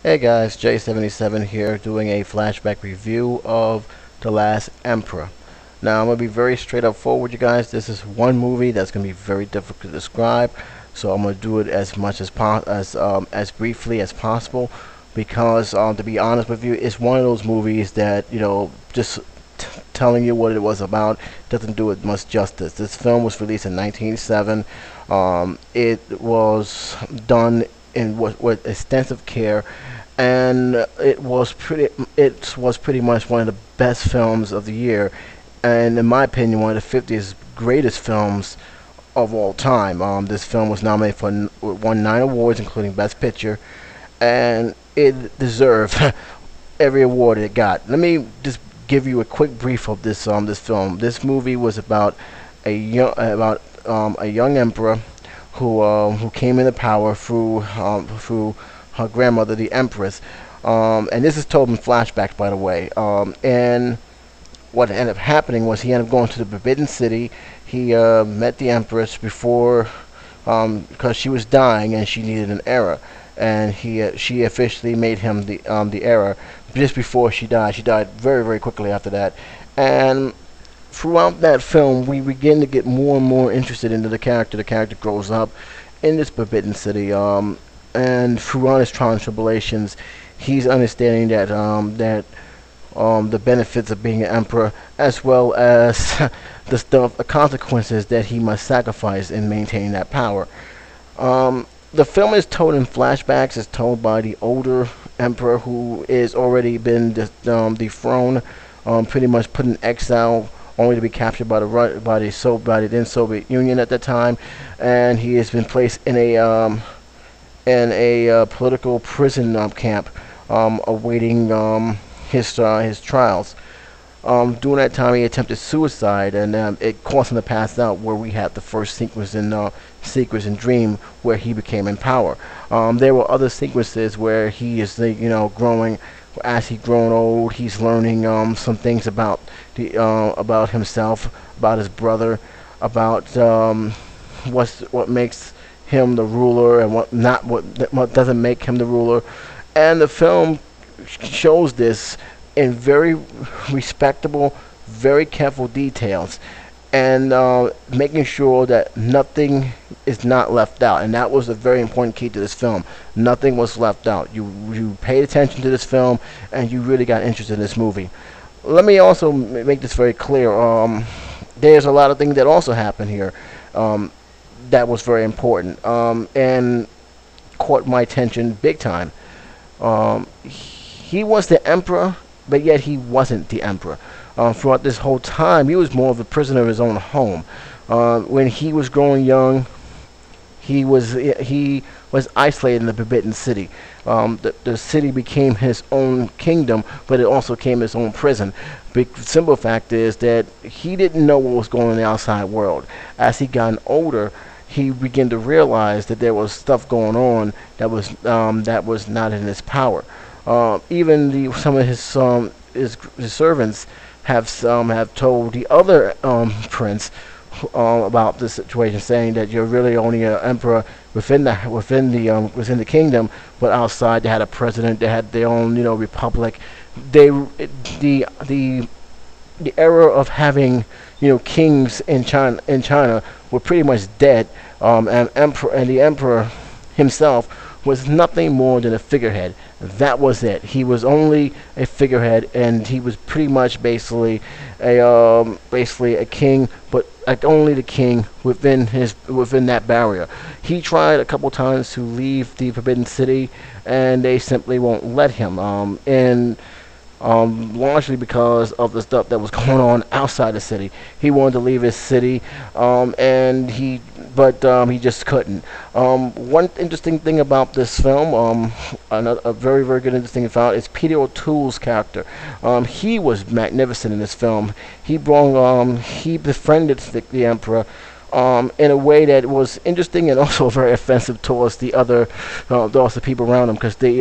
Hey guys, J77 here doing a flashback review of The Last Emperor. Now I'm going to be very straight up forward with you guys. This is one movie that's going to be very difficult to describe, so I'm going to do it as much as briefly as possible because to be honest with you, it's one of those movies that, just telling you what it was about doesn't do it much justice. This film was released in 1987. It was done in with extensive care, and it was pretty much one of the best films of the year, and in my opinion, one of the 50's greatest films of all time. This film was nominated for won 9 awards, including Best Picture, and it deserved every award it got. Let me just give you a quick brief of this film. This movie was about a young emperor who came into power through her grandmother, the Empress. And this is told in flashbacks, by the way. And what ended up happening was he ended up going to the Forbidden City. He met the Empress before, because she was dying and she needed an heir. And she officially made him the heir just before she died. She died very, very quickly after that. And throughout that film, we begin to get more and more interested into the character. The character grows up in this Forbidden City, and throughout his trials and tribulations, he's understanding that the benefits of being an emperor, as well as the consequences that he must sacrifice in maintaining that power. The film is told in flashbacks. It's told by the older emperor who is already been dethroned, pretty much put in exile, only to be captured by the then Soviet Union at that time, and he has been placed in a political prison camp, awaiting his trials. During that time, he attempted suicide, and it caused him to pass out. Where we had the first sequence in Dream, where he became in power. There were other sequences where he is, growing. As he's grown old, he's learning some things about himself, about his brother, about what makes him the ruler and what doesn't make him the ruler. And the film shows this in very respectable, very careful details, and making sure that nothing is not left out. And that was a very important key to this film. Nothing was left out. You paid attention to this film, and you really got interested in this movie. Let me also make this very clear. There's a lot of things that also happened here that was very important, and caught my attention big time. He was the emperor, but yet he wasn't the emperor. Throughout this whole time, he was more of a prisoner of his own home. When he was growing young, he was isolated in the Forbidden City. The city became his own kingdom, but it also became his own prison. The simple fact is that he didn't know what was going on in the outside world. As he got older, he began to realize that there was stuff going on that was not in his power. Even some of his servants have told the other prince about the situation, saying that you're really only an emperor within the kingdom, but outside they had a president, they had their own republic. The era of having kings in China were pretty much dead, and the emperor himself was nothing more than a figurehead. That was it. He was only a figurehead, and he was pretty much basically a king, but like only the king within that barrier. He tried a couple times to leave the Forbidden City, and they simply won't let him. Largely because of the stuff that was going on outside the city. He wanted to leave his city, and he just couldn't. One interesting thing about this film, a very, very good interesting thing about, is Peter O'Toole's character. He was magnificent in this film. He befriended the emperor, in a way that was interesting and also very offensive towards towards the people around him, because the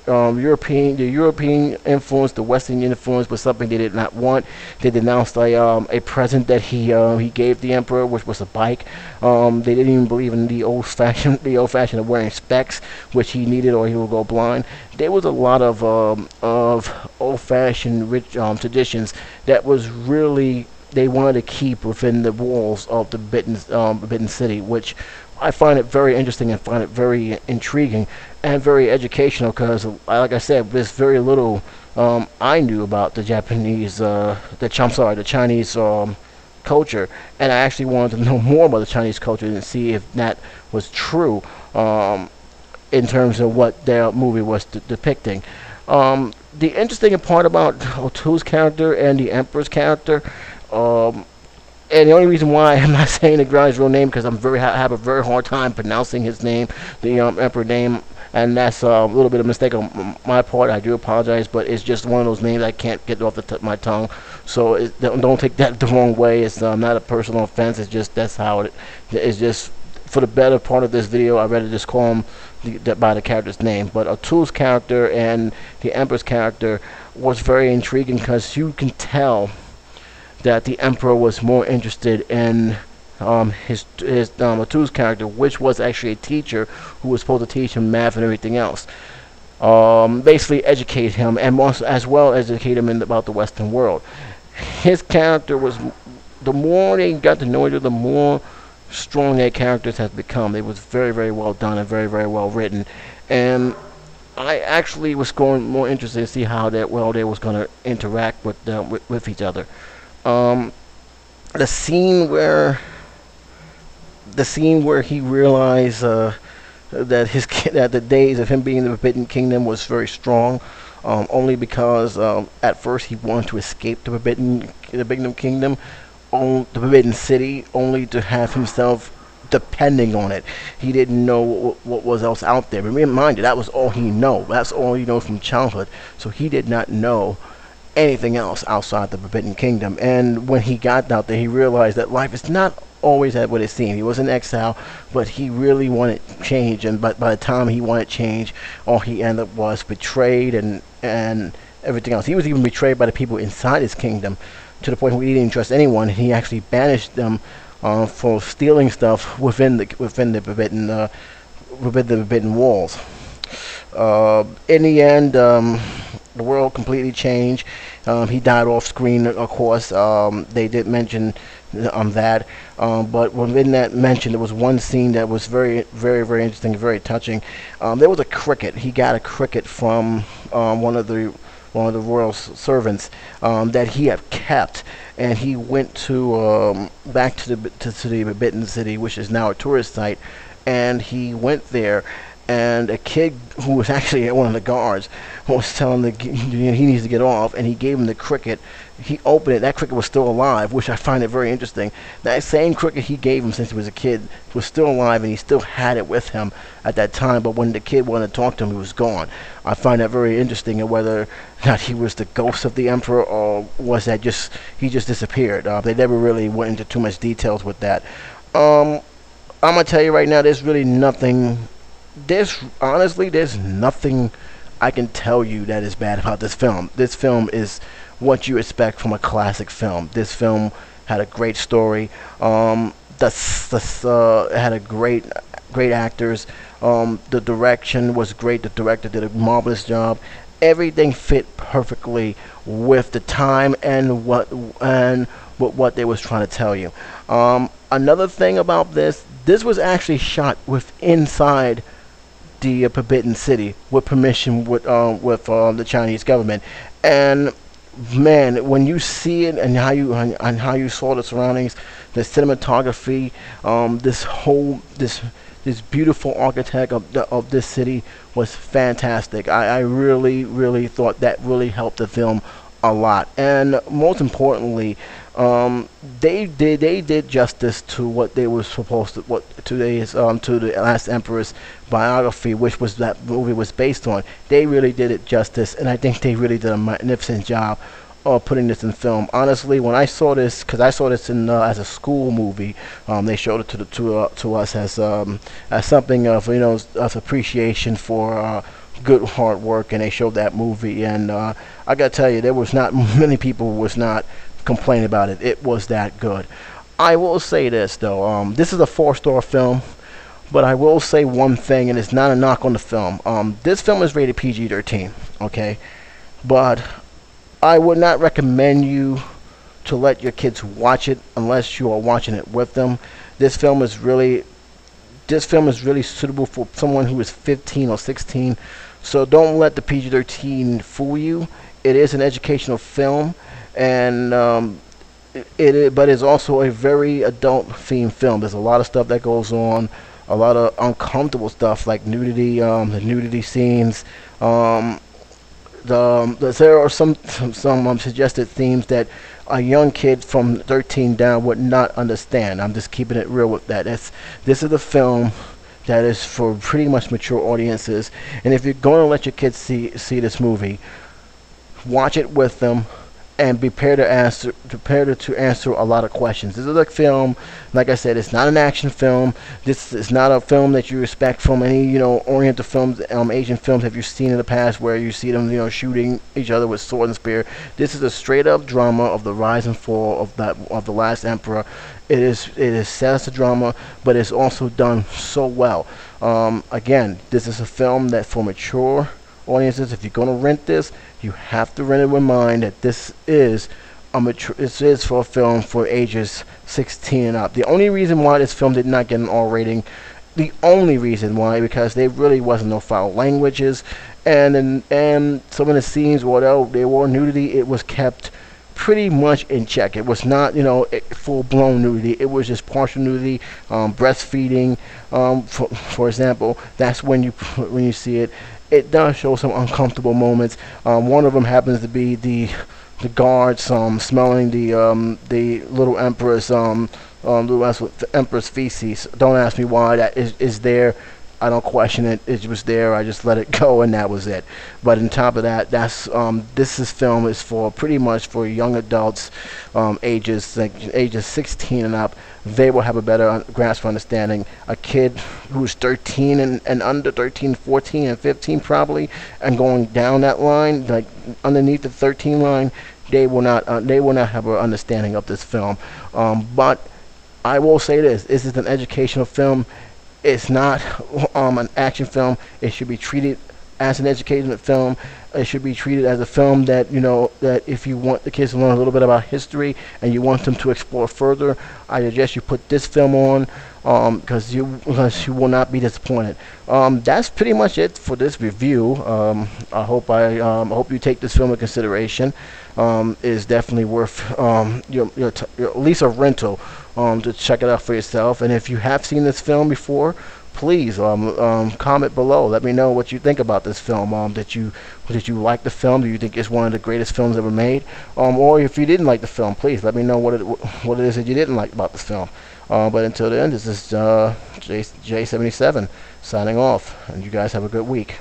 European influence, the Western influence was something they did not want. They denounced a present that he gave the emperor, which was a bike. They didn't even believe in the old fashioned of wearing specs, which he needed or he would go blind. There was a lot of old fashioned rich traditions that was really they wanted to keep within the walls of the Forbidden City, which I find it very interesting and find it very intriguing and very educational, because, like I said, there's very little I knew about the Chinese culture, and I actually wanted to know more about the Chinese culture and see if that was true in terms of what their movie was depicting. The interesting part about O'Toole's character and the Emperor's character, and the only reason why I'm not saying the guy's real name, because I'm have a very hard time pronouncing his name, the Emperor name, and that's a little bit of a mistake on my part. I do apologize, but it's just one of those names I can't get off the tip of my tongue. So don't take that the wrong way. It's not a personal offense. It's just that's how it's just for the better part of this video. I'd rather just call him by the character's name. But O'Toole's character and the Emperor's character was very intriguing, because you can tell that the Emperor was more interested in O'Toole's character, which was actually a teacher who was supposed to teach him math and everything else. Basically educate him, and as well educate him about the Western world. His character was, the more they got to know each other, the more strong their characters have become. It was very, very well done and very, very well written. And I actually was more interested to see how they was going to interact with each other. The scene where he realized that that the days of him being in the Forbidden Kingdom was very strong, only because at first he wanted to escape the Forbidden Kingdom, the Forbidden City, only to have himself depending on it. He didn't know what was else out there. But remind you, that was all he knew. That's all he knows from childhood. So he did not know anything else outside the Forbidden Kingdom. And when he got out there, he realized that life is not always at what it seemed. He was in exile, but he really wanted change. And by the time he wanted change, all he ended up was betrayed and everything else. He was even betrayed by the people inside his kingdom, to the point where he didn't trust anyone. He actually banished them for stealing stuff within the forbidden walls. In the end, the world completely changed. He died off screen, of course. They did mention that, but within that mention, there was one scene that was very, very, very interesting, very touching. There was a cricket. He got a cricket from one of the royal servants that he had kept, and he went to back to the Forbidden City, which is now a tourist site, and he went there. And a kid who was actually one of the guards was telling he needs to get off, and he gave him the cricket. He opened it. That cricket was still alive, which I find it very interesting. That same cricket he gave him since he was a kid was still alive, and he still had it with him at that time. But when the kid wanted to talk to him, he was gone. I find that very interesting, and whether or not he was the ghost of the emperor, or was that he just disappeared. They never really went into too much details with that. I'm gonna tell you right now, there's really nothing. Honestly, there's nothing I can tell you that is bad about this film. This film is what you expect from a classic film. This film had a great story. It had a great actors. The direction was great. The director did a marvelous job. Everything fit perfectly with the time and what they was trying to tell you. Another thing about this was actually shot inside the Forbidden City with permission with the Chinese government. And man, when you see it and how you saw the surroundings, the cinematography, this beautiful architect of this city was fantastic. I really, really thought that really helped the film a lot. And most importantly, they did justice to what they were supposed to, to the Last Emperor's biography, which was that movie was based on. They really did it justice, and I think they really did a magnificent job putting this in film. Honestly, when I saw this, because I saw this in as a school movie, they showed it to us as something of of appreciation for good hard work, and they showed that movie. And I gotta tell you, there was not many people was not complaining about it. It was that good. I will say this though, this is a 4-star film. But I will say one thing, and it's not a knock on the film. This film is rated PG-13, okay? But I would not recommend you to let your kids watch it unless you are watching it with them. This film is really suitable for someone who is 15 or 16. So don't let the PG-13 fool you. It is an educational film, and but it's also a very adult-themed film. There's a lot of stuff that goes on. A lot of uncomfortable stuff like nudity, the nudity scenes. There are some suggested themes that a young kid from 13 down would not understand. I'm just keeping it real with that. This is a film that is for pretty much mature audiences, and if you're going to let your kids see this movie, watch it with them. And be prepared to answer a lot of questions. This is a film, like I said, it's not an action film. This is not a film that you expect from any, Oriental films, Asian films have you seen in the past where you see them, shooting each other with sword and spear. This is a straight up drama of the rise and fall of the last emperor. It is set as a drama, but it's also done so well. Again, this is a film that for mature audiences, if you're going to rent this, you have to rent it with mind that this is for a film for ages 16 and up. The only reason why this film did not get an R rating, the only reason why, because there really wasn't no foul languages, and some of the scenes, although there were nudity, it was kept pretty much in check. It was not, full-blown nudity. It was just partial nudity, breastfeeding, for example. That's when you see it. It does show some uncomfortable moments. One of them happens to be the guards smelling the little empress empress feces. Don't ask me why that is there. I don't question it. It was there. I just let it go, and that was it. But on top of that, this film is for pretty much for young adults, ages 16 and up. They will have a better grasp of understanding. A kid who's 13 and under 13, 14, and 15 probably, and going down that line, like underneath the 13 line, they will not have an understanding of this film. But I will say this: this is an educational film. It's not an action film. It should be treated as an educational film. It should be treated as a film that, that if you want the kids to learn a little bit about history and you want them to explore further, I suggest you put this film on, because you will not be disappointed. That's pretty much it for this review. I hope you take this film into consideration. It is definitely worth at least a rental to check it out for yourself. And if you have seen this film before, please comment below. Let me know what you think about this film. Did you like the film? Do you think it's one of the greatest films ever made? Or if you didn't like the film, please let me know what it is that you didn't like about this film. But until then, this is J77 signing off, and you guys have a good week.